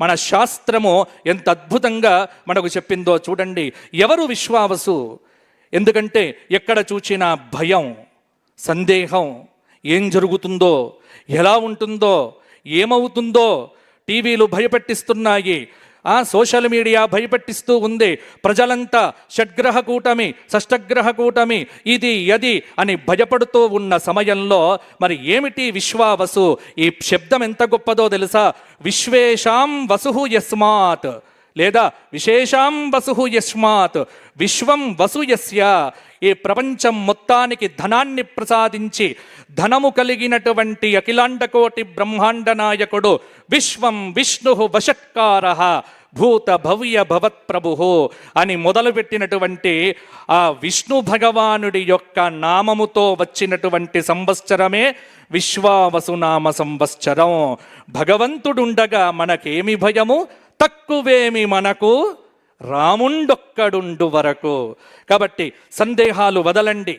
మన శాస్త్రము ఎంత అద్భుతంగా మనకు చెప్పిందో చూడండి. ఎవరు విశ్వావసు? ఎందుకంటే ఎక్కడ చూచినా భయం, సందేహం, ఏం జరుగుతుందో, ఎలా ఉంటుందో, ఏమవుతుందో, టీవీలు భయపెట్టిస్తున్నాయి, సోషల్ మీడియా భయపెట్టిస్తూ ఉంది. ప్రజలంతా షడ్గ్రహ కూటమి, షష్టగ్రహ కూటమి, ఇది అది అని భయపడుతూ ఉన్న సమయంలో మరి ఏమిటి విశ్వావసు? ఈ శబ్దం ఎంత గొప్పదో తెలుసా? విశ్వేషాం వసు యస్మాత్, లేదా విశేషాం వసు యస్మాత్ విశ్వం వసు యస్య. ఈ ప్రపంచం మొత్తానికి ధనాన్ని ప్రసాదించి ధనము కలిగినటువంటి అఖిలాండకోటి బ్రహ్మాండ నాయకుడు విశ్వం విష్ణు వషట్కార భూత భవ్య భవత్ ప్రభు అని మొదలుపెట్టినటువంటి ఆ విష్ణు భగవానుడి యొక్క నామముతో వచ్చినటువంటి సంవత్సరమే విశ్వావసునామ సంవత్సరం. భగవంతుడుండగా మనకేమి భయము? తక్కువేమి మనకు రాముండొక్కడుండు వరకు. కాబట్టి సందేహాలు వదలండి,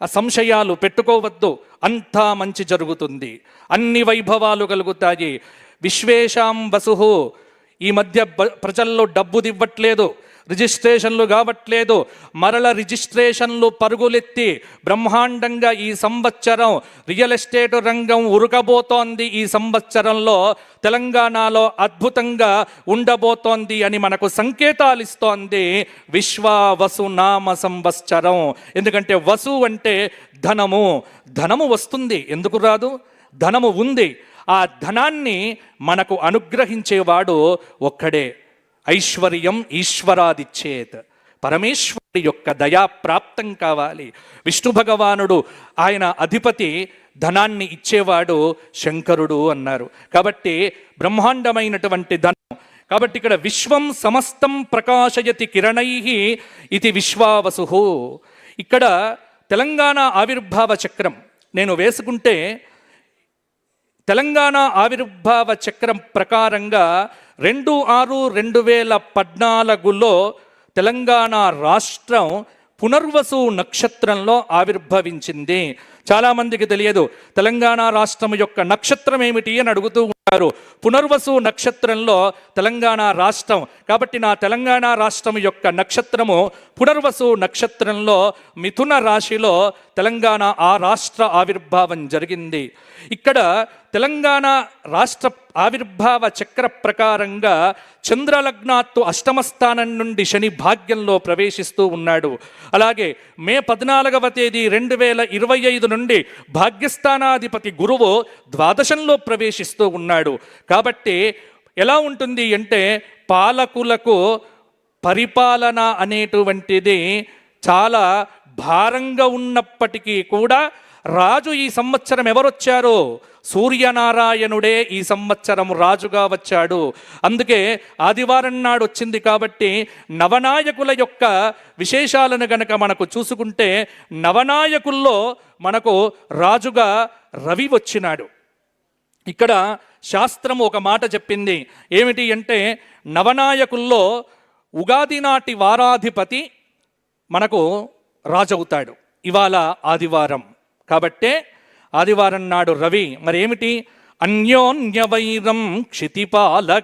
సంశయాలు పెట్టుకోవద్దు. అంతా మంచి జరుగుతుంది, అన్ని వైభవాలు కలుగుతాయి. విశ్వేషాం వసు. ఈ మధ్య ప్రజల్లో డబ్బు దివ్వట్లేదు, రిజిస్ట్రేషన్లు కావట్లేదు. మరల రిజిస్ట్రేషన్లు పరుగులెత్తి బ్రహ్మాండంగా ఈ సంవత్సరం రియల్ ఎస్టేట్ రంగం ఉరకబోతోంది. ఈ సంవత్సరంలో తెలంగాణలో అద్భుతంగా ఉండబోతోంది అని మనకు సంకేతాలు ఇస్తోంది విశ్వావసు నామ సంవత్సరం. ఎందుకంటే వసు అంటే ధనము. ధనము వస్తుంది, ఎందుకు రాదు? ధనము ఉంది. ఆ ధనాన్ని మనకు అనుగ్రహించేవాడు ఒక్కడే. ఐశ్వర్యం ఈశ్వరాదిచ్చేత్. పరమేశ్వరుడి యొక్క దయా ప్రాప్తం కావాలి. విష్ణు భగవానుడు ఆయన అధిపతి, ధనాన్ని ఇచ్చేవాడు శంకరుడు అన్నారు. కాబట్టి బ్రహ్మాండమైనటువంటి ధనం. కాబట్టి ఇక్కడ విశ్వం సమస్తం ప్రకాశయతి కిరణైః ఇది విశ్వావసు. ఇక్కడ తెలంగాణ ఆవిర్భావ చక్రం నేను వేసుకుంటే తెలంగాణ ఆవిర్భావ చక్రం ప్రకారంగా 2/6/2014లో తెలంగాణ రాష్ట్రం పునర్వసు నక్షత్రంలో ఆవిర్భవించింది. చాలామందికి తెలియదు తెలంగాణ రాష్ట్రం యొక్క నక్షత్రం ఏమిటి అని అడుగుతూ ఉంటారు. పునర్వసు నక్షత్రంలో తెలంగాణ రాష్ట్రం. కాబట్టి నా తెలంగాణ రాష్ట్రం యొక్క నక్షత్రము పునర్వసు నక్షత్రంలో మిథున రాశిలో తెలంగాణ ఆ రాష్ట్ర ఆవిర్భావం జరిగింది. ఇక్కడ తెలంగాణ రాష్ట్ర ఆవిర్భావ చక్ర ప్రకారంగా చంద్రలగ్నాత్తు అష్టమ స్థానం నుండి శని భాగ్యంలో ప్రవేశిస్తూ ఉన్నాడు. అలాగే మే 14వ తేదీ 2025 నుండి భాగ్యస్థానాధిపతి గురువు ద్వాదశంలో ప్రవేశిస్తూ ఉన్నాడు. కాబట్టి ఎలా ఉంటుంది అంటే పాలకులకు పరిపాలన అనేటువంటిది చాలా భారంగా ఉన్నప్పటికీ కూడా రాజు ఈ సంవత్సరం ఎవరొచ్చారో? సూర్యనారాయణుడే ఈ సంవత్సరం రాజుగా వచ్చాడు. అందుకే ఆదివారం నాడు వచ్చింది. కాబట్టి నవనాయకుల యొక్క విశేషాలను గనక మనకు చూసుకుంటే నవనాయకుల్లో మనకు రాజుగా రవి వచ్చినాడు. ఇక్కడ శాస్త్రం ఒక మాట చెప్పింది. ఏమిటి అంటే నవనాయకుల్లో ఉగాది నాటి వారాధిపతి మనకు రాజవుతాడు. ఇవాళ ఆదివారం కాబట్టే ఆదివారం నాడు రవి. మరి ఏమిటి? అన్యోన్య వైరం క్షితిపాలక